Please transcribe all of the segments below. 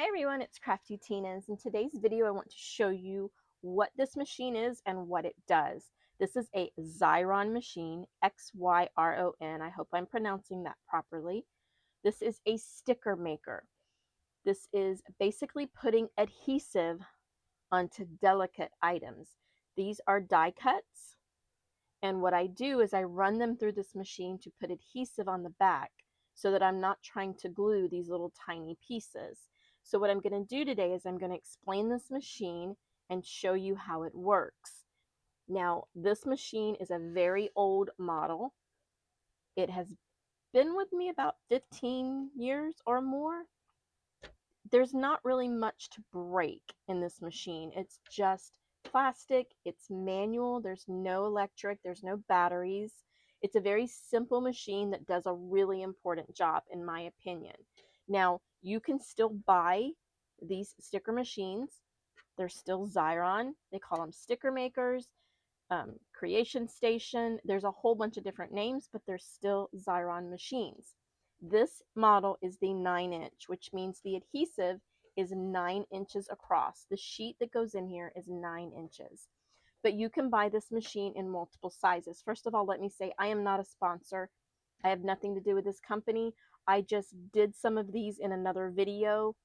Hi everyone, it's Crafty Tina's. In today's video, I want to show you what this machine is and what it does. This is a Xyron machine, Xyron. I hope I'm pronouncing that properly. This is a sticker maker. This is basically putting adhesive onto delicate items. These are die cuts, and what I do is I run them through this machine to put adhesive on the back so that I'm not trying to glue these little tiny pieces. So what I'm going to do today is I'm going to explain this machine and show you how it works. Now, this machine is a very old model. It has been with me about 15 years or more. There's not really much to break in this machine. It's just plastic, it's manual, there's no electric, there's no batteries. It's a very simple machine that does a really important job, in my opinion. Now, you can still buy these sticker machines. They're still Xyron. They call them sticker makers, Creation Station. There's a whole bunch of different names, but they're still Xyron machines. This model is the 9-inch, which means the adhesive is 9 inches across. The sheet that goes in here is 9 inches. But you can buy this machine in multiple sizes. First of all, let me say I am not a sponsor. I have nothing to do with this company. I just did some of these in another video,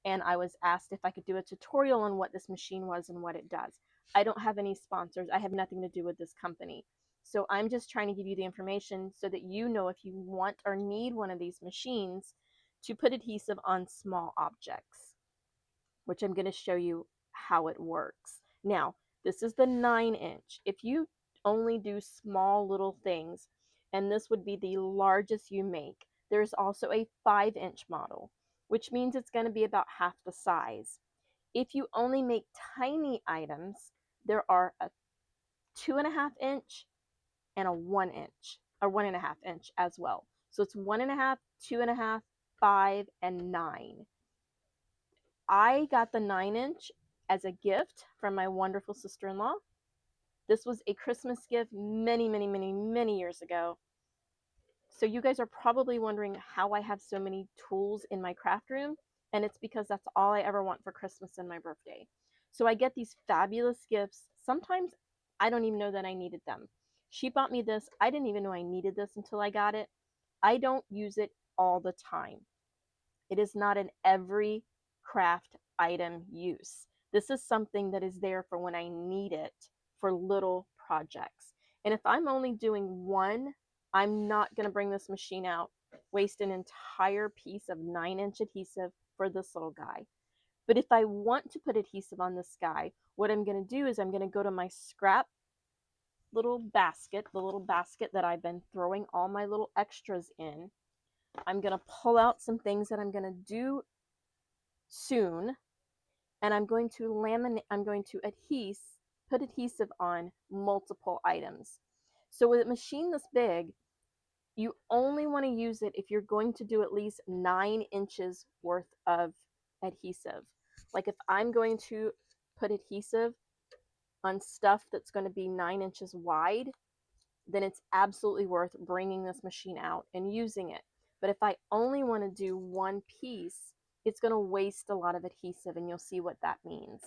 and I was asked if I could do a tutorial on what this machine was and what it does. I don't have any sponsors. I have nothing to do with this company. So I'm just trying to give you the information so that you know if you want or need one of these machines to put adhesive on small objects, which I'm going to show you how it works. Now, this is the 9-inch. If you only do small little things, and this would be the largest you make, there's also a 5-inch model, which means it's going to be about half the size. If you only make tiny items, there are a 2.5-inch and a 1-inch, or 1.5-inch as well. So it's 1.5, 2.5, 5, and 9. I got the 9-inch as a gift from my wonderful sister-in-law. This was a Christmas gift many years ago. So you guys are probably wondering how I have so many tools in my craft room, and it's because that's all I ever want for Christmas and my birthday. So I get these fabulous gifts. Sometimes I don't even know that I needed them. She bought me this. I didn't even know I needed this until I got it. I don't use it all the time. It is not an every craft item use. This is something that is there for when I need it for little projects. And if I'm only doing one, I'm not going to bring this machine out, waste an entire piece of 9-inch adhesive for this little guy. But if I want to put adhesive on this guy, what I'm going to do is I'm going to go to my scrap little basket, the little basket that I've been throwing all my little extras in. I'm going to pull out some things that I'm going to do soon, and I'm going to put adhesive on multiple items. So with a machine this big, you only want to use it if you're going to do at least 9 inches worth of adhesive. Like if I'm going to put adhesive on stuff that's going to be 9 inches wide, then it's absolutely worth bringing this machine out and using it. But if I only want to do one piece, it's going to waste a lot of adhesive, and you'll see what that means.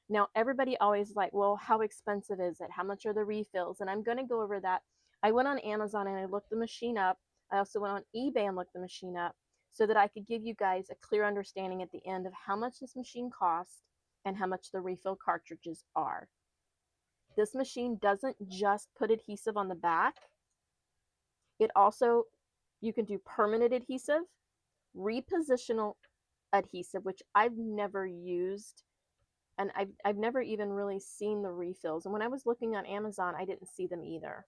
Now, everybody always like, well, how expensive is it? How much are the refills? And I'm going to go over that. I went on Amazon and I looked the machine up. I also went on eBay and looked the machine up so that I could give you guys a clear understanding at the end of how much this machine costs and how much the refill cartridges are. This machine doesn't just put adhesive on the back. It also, you can do permanent adhesive, repositional adhesive, which I've never used, and I've never even really seen the refills. And when I was looking on Amazon, I didn't see them either.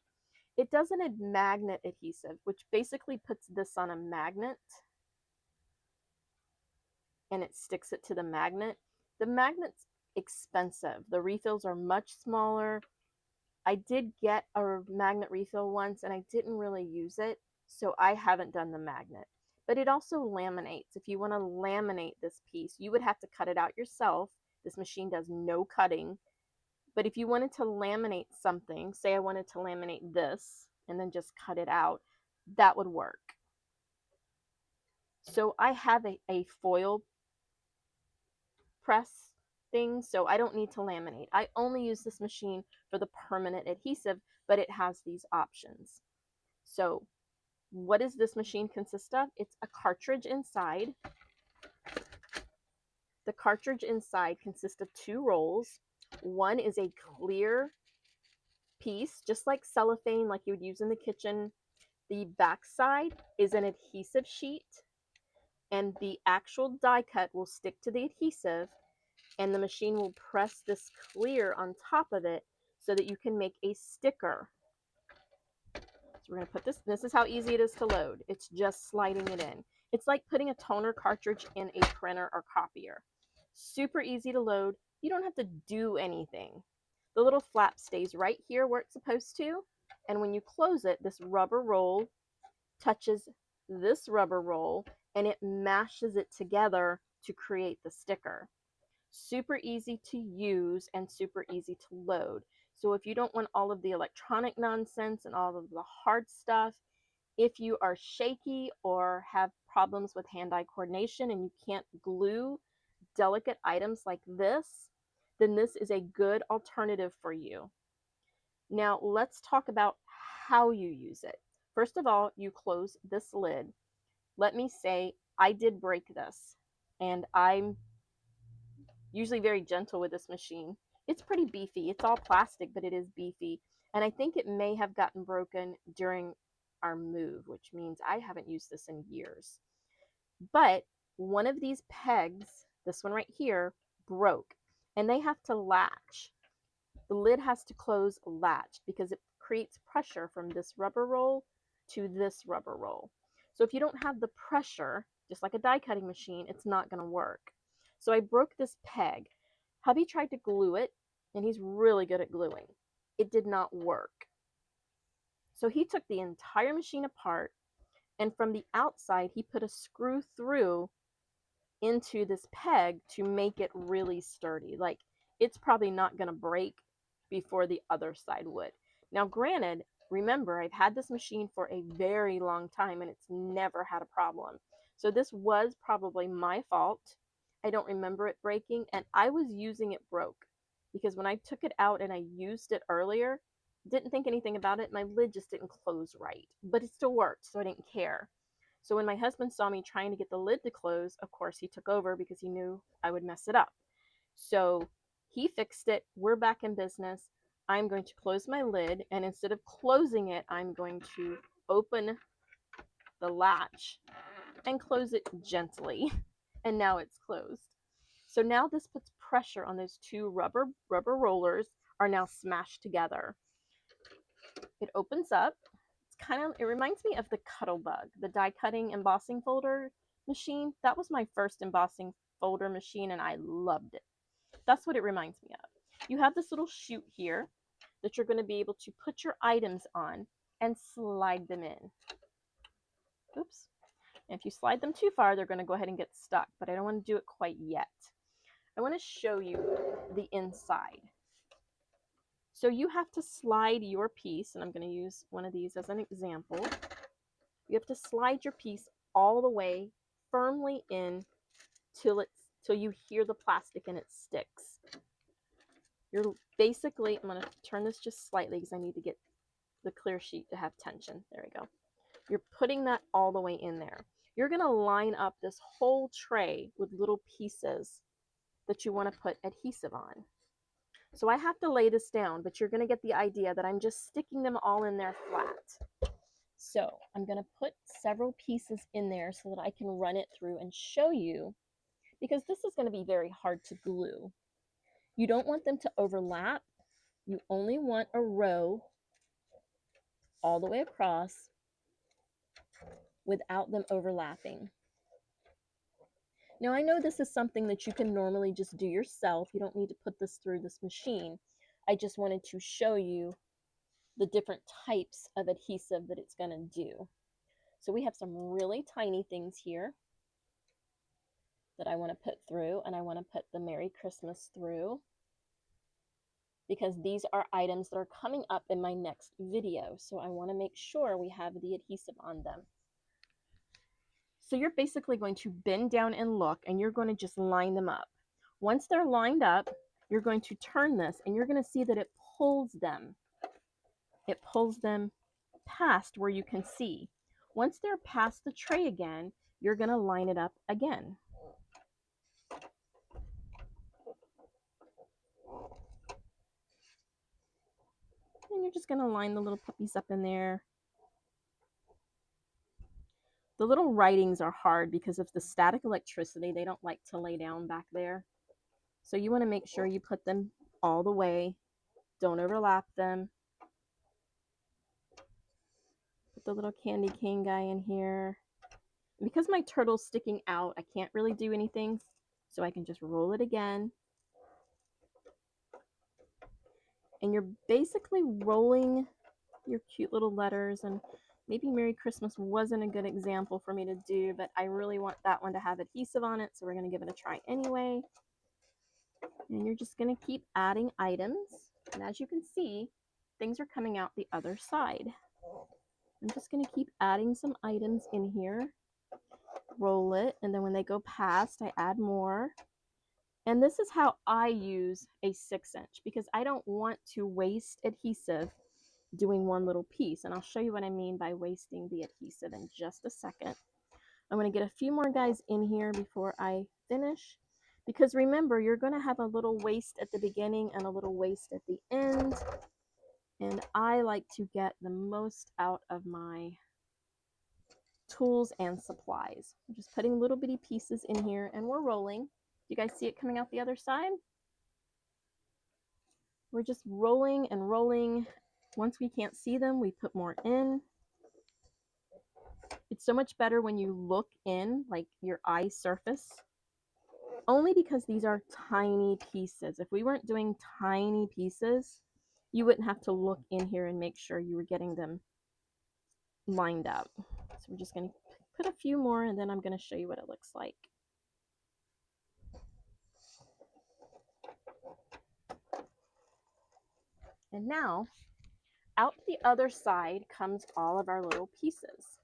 It does a magnet adhesive, which basically puts this on a magnet and it sticks it to the magnet. The magnet's expensive. The refills are much smaller. I did get a magnet refill once and I didn't really use it, so I haven't done the magnet. But it also laminates. If you want to laminate this piece, you would have to cut it out yourself. This machine does no cutting. But if you wanted to laminate something, say I wanted to laminate this and then just cut it out, that would work. So I have a foil press thing, so I don't need to laminate. I only use this machine for the permanent adhesive, but it has these options. So what does this machine consist of? It's a cartridge inside. The cartridge inside consists of 2 rolls. One is a clear piece, just like cellophane, like you would use in the kitchen. The back side is an adhesive sheet, and the actual die cut will stick to the adhesive, and the machine will press this clear on top of it so that you can make a sticker. So we're going to put this is how easy it is to load. It's just sliding it in. It's like putting a toner cartridge in a printer or copier. Super easy to load. You don't have to do anything. The little flap stays right here where it's supposed to, and when you close it, this rubber roll touches this rubber roll and it mashes it together to create the sticker. Super easy to use and super easy to load. So if you don't want all of the electronic nonsense and all of the hard stuff, if you are shaky or have problems with hand-eye coordination and you can't glue delicate items like this, then this is a good alternative for you. Now let's talk about how you use it. First of all, you close this lid. Let me say I did break this, and I'm usually very gentle with this machine. It's pretty beefy. It's all plastic, but it is beefy. And I think it may have gotten broken during our move, which means I haven't used this in years. But one of these pegs, this one right here, broke, and they have to latch. The lid has to close latched because it creates pressure from this rubber roll to this rubber roll. So if you don't have the pressure, just like a die cutting machine, it's not going to work. So I broke this peg. Hubby tried to glue it, and he's really good at gluing. It did not work. So he took the entire machine apart, and from the outside, he put a screw through into this peg to make it really sturdy. Like, it's probably not going to break before the other side would. Now, granted, remember, I've had this machine for a very long time and it's never had a problem. So this was probably my fault. I don't remember it breaking, and I was using it broke because when I took it out and I used it earlier, didn't think anything about it. My lid just didn't close right, but it still worked, so I didn't care. So when my husband saw me trying to get the lid to close, of course he took over because he knew I would mess it up. So he fixed it. We're back in business. I'm going to close my lid, and instead of closing it, I'm going to open the latch and close it gently. And now it's closed. So now this puts pressure on those 2 rubber rollers are now smashed together. It opens up. It reminds me of the Cuttlebug, the die cutting embossing folder machine. That was my first embossing folder machine, and I loved it. That's what it reminds me of. You have this little chute here that you're going to be able to put your items on and slide them in. Oops. And if you slide them too far, they're going to go ahead and get stuck, but I don't want to do it quite yet. I want to show you the inside. So you have to slide your piece, and I'm going to use one of these as an example. You have to slide your piece all the way firmly in till you hear the plastic and it sticks. You're basically, I'm going to turn this just slightly because I need to get the clear sheet to have tension. There we go. You're putting that all the way in there. You're going to line up this whole tray with little pieces that you want to put adhesive on. So I have to lay this down, but you're going to get the idea that I'm just sticking them all in there flat. So I'm going to put several pieces in there so that I can run it through and show you, because this is going to be very hard to glue. You don't want them to overlap. You only want a row all the way across without them overlapping. Now I know this is something that you can normally just do yourself. You don't need to put this through this machine. I just wanted to show you the different types of adhesive that it's going to do. So we have some really tiny things here that I want to put through, and I want to put the Merry Christmas through because these are items that are coming up in my next video. So I want to make sure we have the adhesive on them. So you're basically going to bend down and look, and you're going to just line them up. Once they're lined up, you're going to turn this and you're going to see that it pulls them. It pulls them past where you can see. Once they're past the tray again, you're going to line it up again. And you're just going to line the little puppies up in there. The little writings are hard because of the static electricity. They don't like to lay down back there. So you want to make sure you put them all the way. Don't overlap them. Put the little candy cane guy in here. And because my turtle's sticking out, I can't really do anything. So I can just roll it again. And you're basically rolling your cute little letters. And maybe Merry Christmas wasn't a good example for me to do, but I really want that one to have adhesive on it, so we're going to give it a try anyway. And you're just going to keep adding items. And as you can see, things are coming out the other side. I'm just going to keep adding some items in here. Roll it, and then when they go past, I add more. And this is how I use a 6-inch because I don't want to waste adhesive doing one little piece. And I'll show you what I mean by wasting the adhesive in just a second. I'm going to get a few more guys in here before I finish. Because remember, you're going to have a little waste at the beginning and a little waste at the end. And I like to get the most out of my tools and supplies. I'm just putting little bitty pieces in here and we're rolling. You guys see it coming out the other side? We're just rolling and rolling. Once we can't see them, we put more in. It's so much better when you look in, like your eye surface, only because these are tiny pieces. If we weren't doing tiny pieces, you wouldn't have to look in here and make sure you were getting them lined up. So we're just going to put a few more and then I'm going to show you what it looks like. And now, out the other side comes all of our little pieces.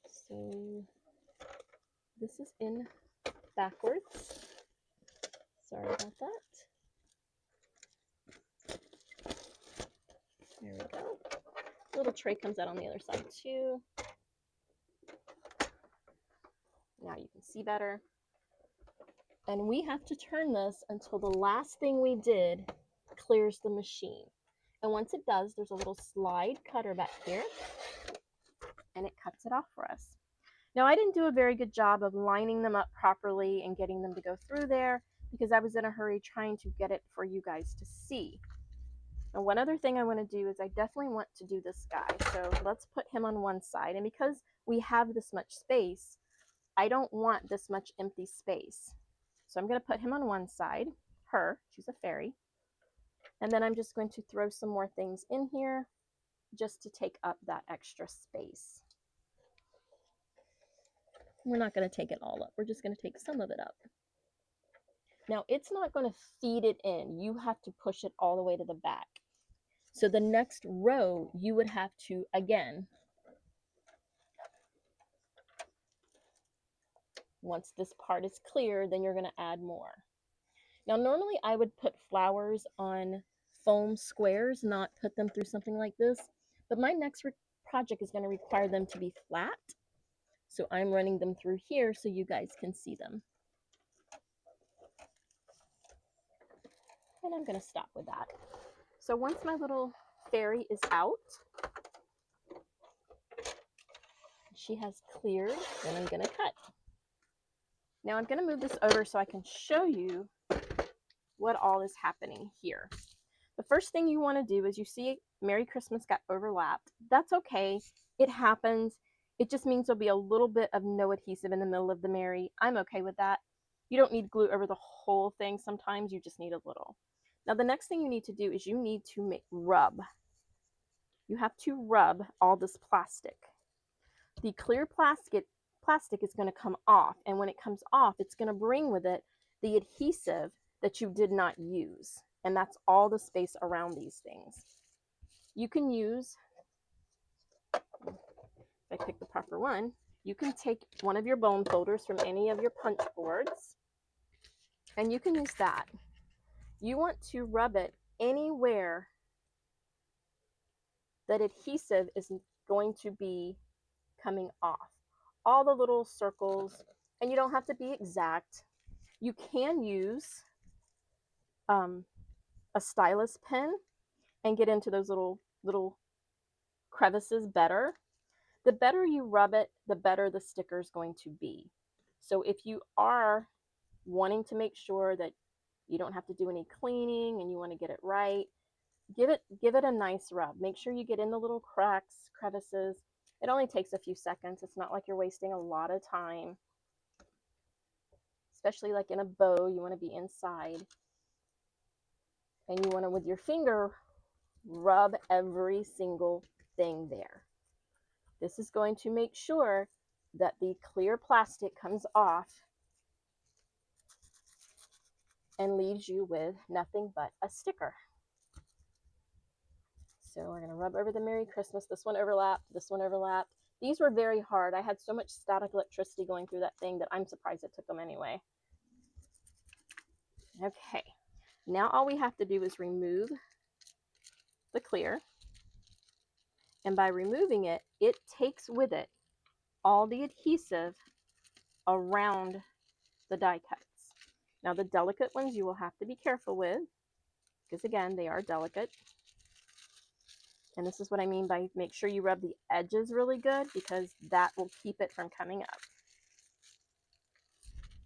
So this is in backwards. Sorry about that. There we go. Little tray comes out on the other side too. Now you can see better. And we have to turn this until the last thing we did clears the machine. And once it does, there's a little slide cutter back here and it cuts it off for us. Now I didn't do a very good job of lining them up properly and getting them to go through there because I was in a hurry trying to get it for you guys to see. Now one other thing I want to do is I definitely want to do this guy. So let's put him on one side. And because we have this much space, I don't want this much empty space. So I'm going to put him on one side, her, she's a fairy. And then I'm just going to throw some more things in here just to take up that extra space. We're not going to take it all up. We're just going to take some of it up. Now it's not going to feed it in. You have to push it all the way to the back. So the next row, you would have to, again, once this part is clear, then you're going to add more. Now, normally I would put flowers on foam squares, not put them through something like this. But my next project is going to require them to be flat. So I'm running them through here so you guys can see them. And I'm going to stop with that. So once my little fairy is out, she has cleared, then I'm going to cut. Now I'm going to move this over so I can show you what all is happening here. The first thing you want to do is you see Merry Christmas got overlapped. That's okay. It happens. It just means there'll be a little bit of no adhesive in the middle of the Merry. I'm okay with that. You don't need glue over the whole thing. Sometimes you just need a little. Now the next thing you need to do is you need to rub. You have to rub all this plastic. The clear plastic is going to come off, and when it comes off, it's going to bring with it the adhesive that you did not use, and that's all the space around these things. You can use, if I pick the proper one, You can take one of your bone folders from any of your punch boards, and you can use that. You want to rub it anywhere that adhesive is going to be coming off. All the little circles, and you don't have to be exact. You can use a stylus pen and get into those little crevices better. The better you rub it, the better the sticker is going to be. So if you are wanting to make sure that you don't have to do any cleaning and you want to get it right, give it a nice rub. Make sure you get in the little cracks, crevices. It only takes a few seconds. It's not like you're wasting a lot of time. Especially like in a bow, you want to be inside. And you want to, with your finger, rub every single thing there. This is going to make sure that the clear plastic comes off and leaves you with nothing but a sticker. So we're going to rub over the Merry Christmas. This one overlapped, this one overlapped. These were very hard. I had so much static electricity going through that thing that I'm surprised it took them anyway. Okay, now all we have to do is remove the clear. And by removing it, it takes with it all the adhesive around the die cuts. Now the delicate ones you will have to be careful with, because again, they are delicate. And this is what I mean by make sure you rub the edges really good, because that will keep it from coming up.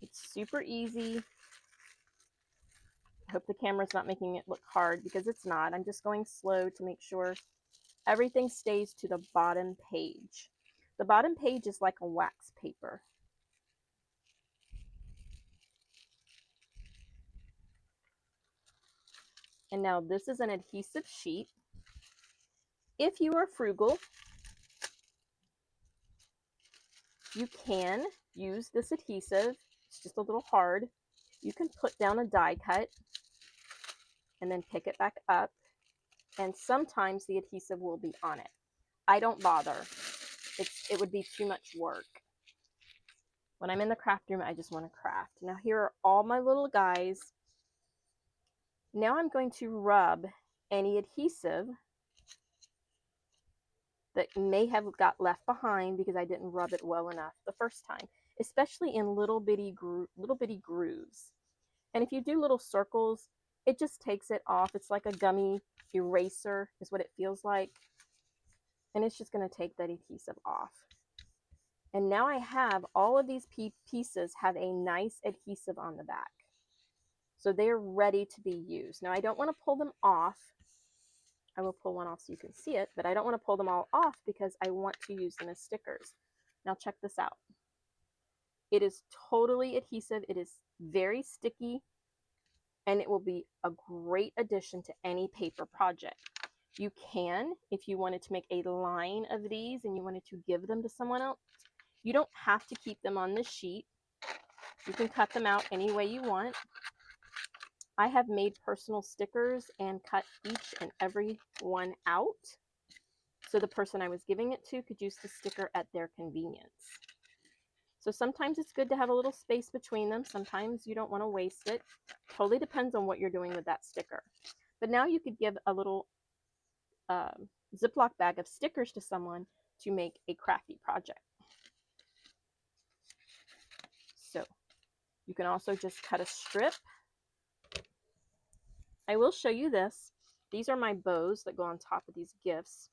It's super easy. I hope the camera's not making it look hard, because it's not. I'm just going slow to make sure everything stays to the bottom page. The bottom page is like a wax paper. And now this is an adhesive sheet. If you are frugal, you can use this adhesive. It's just a little hard. You can put down a die cut and then pick it back up. And sometimes the adhesive will be on it. I don't bother. It would be too much work. When I'm in the craft room, I just want to craft. Now here are all my little guys. Now I'm going to rub any adhesive that may have got left behind because I didn't rub it well enough the first time, especially in little bitty grooves. And if you do little circles, it just takes it off. It's like a gummy eraser is what it feels like. And it's just going to take that adhesive off. And now I have all of these pieces have a nice adhesive on the back. So they're ready to be used. Now I don't want to pull them off. I will pull one off so you can see it, but I don't want to pull them all off because I want to use them as stickers. Now check this out. It is totally adhesive. It is very sticky, and it will be a great addition to any paper project. You can, if you wanted to make a line of these and you wanted to give them to someone else, you don't have to keep them on the sheet. You can cut them out any way you want. I have made personal stickers and cut each and every one out so the person I was giving it to could use the sticker at their convenience. So sometimes it's good to have a little space between them. Sometimes you don't want to waste it. Totally depends on what you're doing with that sticker. But now you could give a little Ziploc bag of stickers to someone to make a crafty project. So you can also just cut a strip. I will show you this. These are my bows that go on top of these gifts.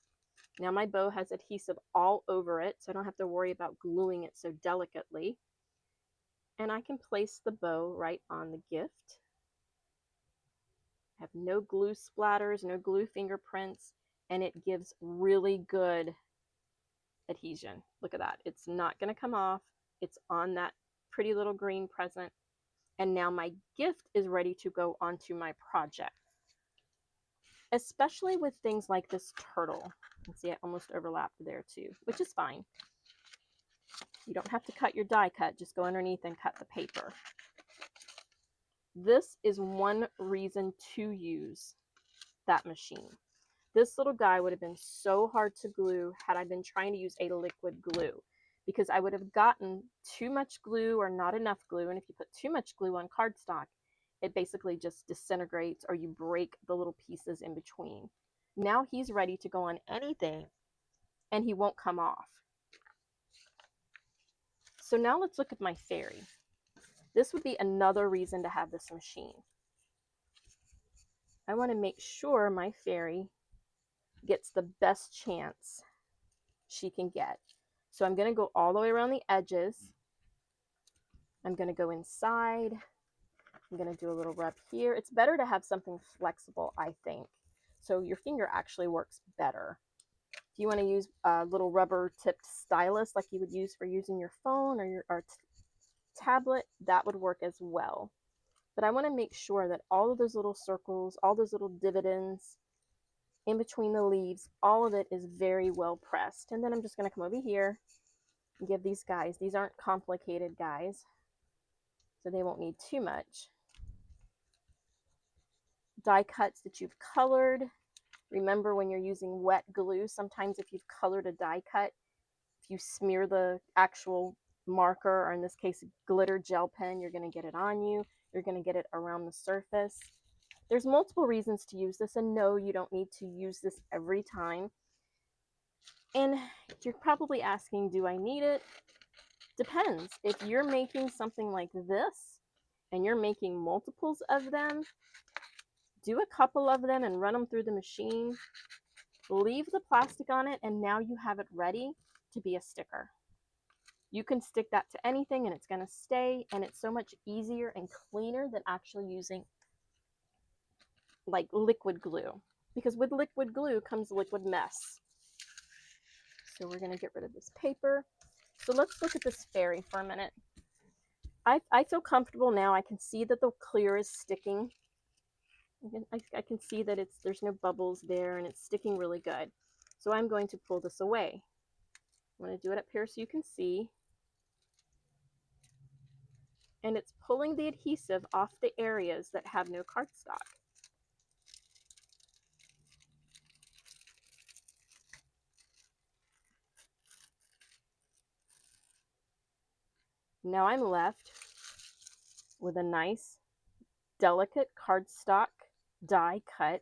Now my bow has adhesive all over it, so I don't have to worry about gluing it so delicately. And I can place the bow right on the gift. I have no glue splatters, no glue fingerprints, and it gives really good adhesion. Look at that. It's not going to come off. It's on that pretty little green present. And now my gift is ready to go onto my project. Especially with things like this turtle. You can see I almost overlapped there too, which is fine. You don't have to cut your die cut, just go underneath and cut the paper. This is one reason to use that machine. This little guy would have been so hard to glue had I been trying to use a liquid glue. because I would have gotten too much glue or not enough glue. And if you put too much glue on cardstock, it basically just disintegrates or you break the little pieces in between. Now he's ready to go on anything and he won't come off. So now let's look at my fairy. This would be another reason to have this machine. I want to make sure my fairy gets the best chance she can get. So I'm going to go all the way around the edges. I'm going to go inside. I'm going to do a little rub here. It's better to have something flexible, I think. So your finger actually works better. If you want to use a little rubber tipped stylus like you would use for using your phone or your tablet, that would work as well. But I want to make sure that all of those little circles, all those little dividends in between the leaves, all of it is very well pressed. And then I'm just going to come over here and give these guys, these aren't complicated guys, so they won't need too much. Die cuts that you've colored. Remember, when you're using wet glue, sometimes if you've colored a die cut, if you smear the actual marker, or in this case glitter gel pen, you're going to get it on you. You're going to get it around the surface. There's multiple reasons to use this, and no, you don't need to use this every time. And you're probably asking, do I need it? Depends. If you're making something like this and you're making multiples of them, do a couple of them and run them through the machine. Leave the plastic on it, and now you have it ready to be a sticker. You can stick that to anything and it's going to stay, and it's so much easier and cleaner than actually using like liquid glue, because with liquid glue comes liquid mess. So we're going to get rid of this paper. So let's look at this fairy for a minute. I feel comfortable now. I can see that the clear is sticking. I can see that there's no bubbles there and it's sticking really good. So I'm going to pull this away. I'm going to do it up here so you can see. And it's pulling the adhesive off the areas that have no cardstock. Now I'm left with a nice, delicate cardstock die cut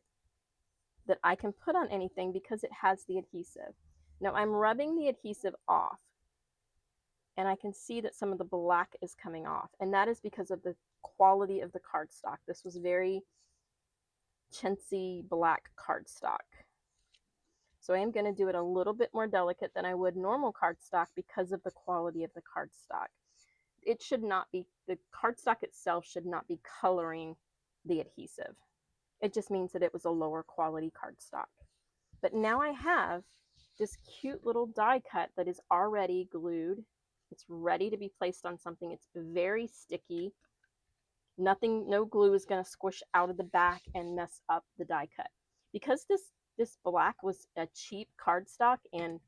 that I can put on anything because it has the adhesive. Now I'm rubbing the adhesive off, and I can see that some of the black is coming off, and that is because of the quality of the cardstock. This was very chintzy black cardstock. So I am going to do it a little bit more delicate than I would normal cardstock because of the quality of the cardstock. It should not be, the cardstock itself should not be coloring the adhesive. It just means that it was a lower quality cardstock. But now I have this cute little die cut that is already glued. It's ready to be placed on something. It's very sticky. Nothing, no glue is going to squish out of the back and mess up the die cut. Because this black was a cheap cardstock and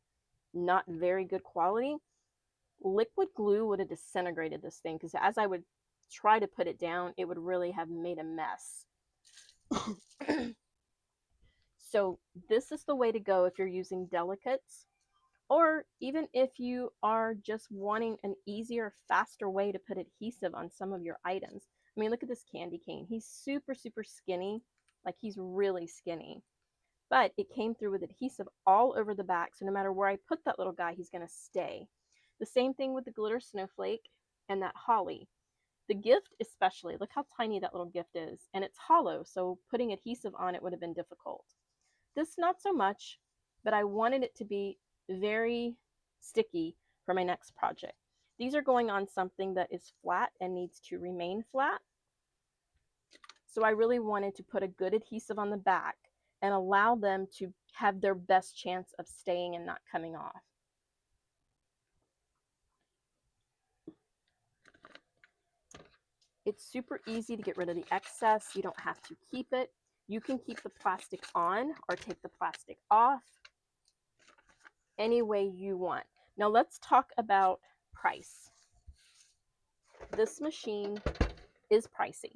not very good quality, liquid glue would have disintegrated this thing, because as I would try to put it down, it would really have made a mess. So this is the way to go if you're using delicates, or even if you are just wanting an easier, faster way to put adhesive on some of your items. I mean, look at this candy cane. He's super, super skinny. Like, he's really skinny. But it came through with adhesive all over the back, so no matter where I put that little guy, he's going to stay. The same thing with the glitter snowflake and that holly. The gift especially, look how tiny that little gift is. And it's hollow, so putting adhesive on it would have been difficult. This not so much, but I wanted it to be very sticky for my next project. These are going on something that is flat and needs to remain flat. So I really wanted to put a good adhesive on the back and allow them to have their best chance of staying and not coming off. It's super easy to get rid of the excess. You don't have to keep it. You can keep the plastic on or take the plastic off any way you want. Now let's talk about price. This machine is pricey.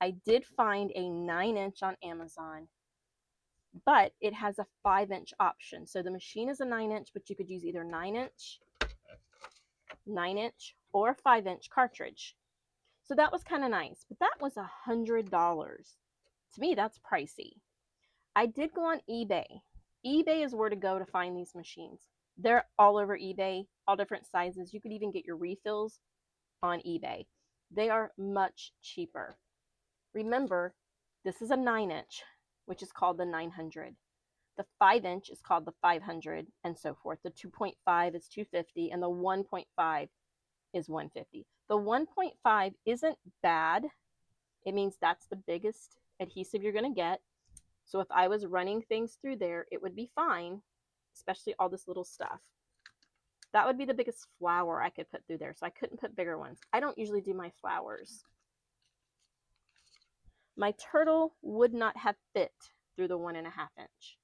I did find a 9-inch on Amazon, but it has a 5-inch option. So the machine is a 9-inch, but you could use either 9-inch 9-inch or 5-inch cartridge. So that was kind of nice, but that was $100. To me, that's pricey. I did go on eBay. eBay is where to go to find these machines. They're all over eBay, all different sizes. You could even get your refills on eBay. They are much cheaper. Remember, this is a 9-inch, which is called the 900. The 5-inch is called the 500, and so forth. The 2.5 is 250, and the 1.5 is 150. The 1.5 isn't bad. It means that's the biggest adhesive you're going to get. So if I was running things through there, it would be fine, especially all this little stuff. That would be the biggest flower I could put through there, so I couldn't put bigger ones. I don't usually do my flowers. My turtle would not have fit through the 1.5-inch,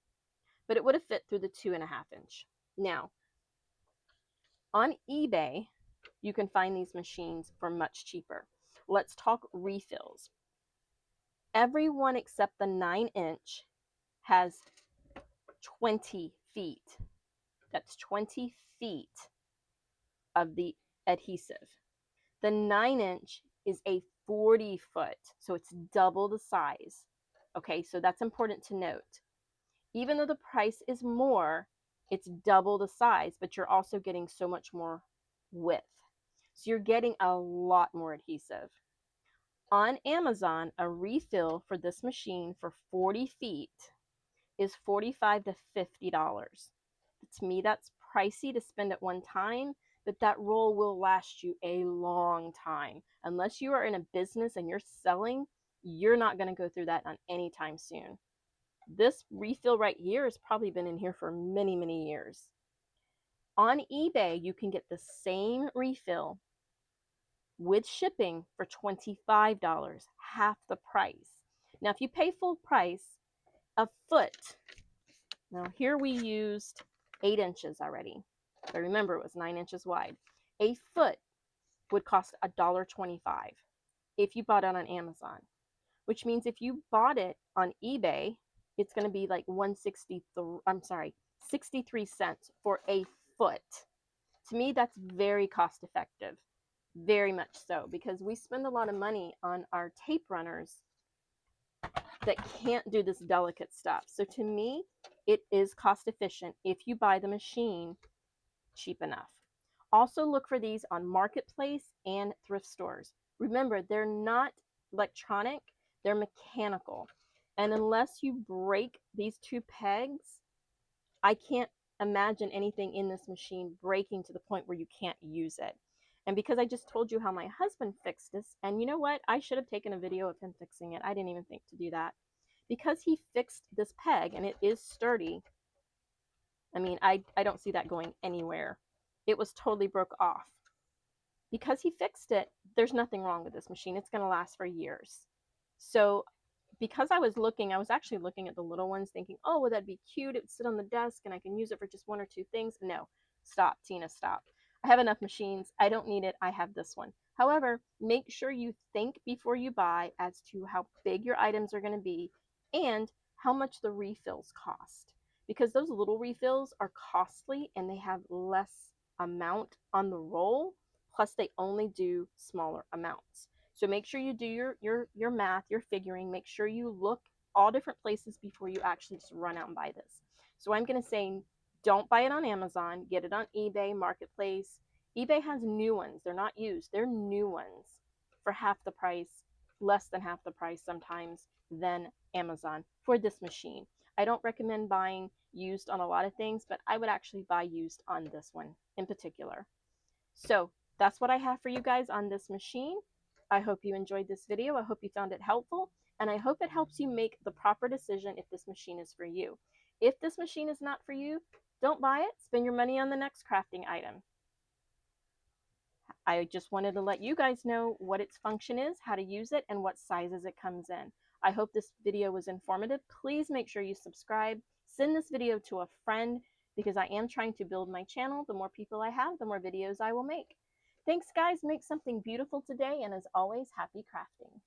but it would have fit through the 2.5-inch. Now, on eBay, you can find these machines for much cheaper. Let's talk refills. Every one except the 9-inch has 20 feet. That's 20 feet of the adhesive. The 9-inch is a 40-foot, so it's double the size. Okay, so that's important to note. Even though the price is more, it's double the size, but you're also getting so much more width. So you're getting a lot more adhesive. On Amazon, a refill for this machine for 40 feet is $45 to $50. To me, that's pricey to spend at one time, but that roll will last you a long time. Unless you are in a business and you're selling, you're not going to go through that on anytime soon. This refill right here has probably been in here for many, many years. On eBay, you can get the same refill with shipping for $25, half the price. Now, if you pay full price, a foot, now here we used 8 inches already, but remember it was 9 inches wide. A foot would cost $1.25 if you bought it on Amazon, which means if you bought it on eBay, it's going to be like 63 cents for a foot. To me, that's very cost effective, very much so, because we spend a lot of money on our tape runners that can't do this delicate stuff. So to me, it is cost efficient if you buy the machine cheap enough. Also look for these on Marketplace and thrift stores. Remember, they're not electronic, they're mechanical. And unless you break these two pegs, I can't imagine anything in this machine breaking to the point where you can't use it. And because I just told you how my husband fixed this, and you know what? I should have taken a video of him fixing it. I didn't even think to do that. Because he fixed this peg and it is sturdy, I mean, I don't see that going anywhere. It was totally broke off. Because he fixed it, there's nothing wrong with this machine. It's going to last for years. So because I was actually looking at the little ones thinking, oh, well, that'd be cute. It would sit on the desk and I can use it for just one or two things. No, stop, Tina, stop. I have enough machines. I don't need it. I have this one. However, make sure you think before you buy as to how big your items are going to be and how much the refills cost. Because those little refills are costly and they have less amount on the roll. Plus, they only do smaller amounts. So make sure you do your math, your figuring. Make sure you look all different places before you actually just run out and buy this. So I'm going to say don't buy it on Amazon. Get it on eBay, Marketplace. eBay has new ones. They're not used. They're new ones for half the price, less than half the price sometimes than Amazon for this machine. I don't recommend buying used on a lot of things, but I would actually buy used on this one in particular. So that's what I have for you guys on this machine. I hope you enjoyed this video. I hope you found it helpful, and I hope it helps you make the proper decision if this machine is for you. If this machine is not for you, don't buy it. Spend your money on the next crafting item. I just wanted to let you guys know what its function is, how to use it, and what sizes it comes in. I hope this video was informative. Please make sure you subscribe. Send this video to a friend because I am trying to build my channel. The more people I have, the more videos I will make. Thanks, guys. Make something beautiful today, and as always, happy crafting.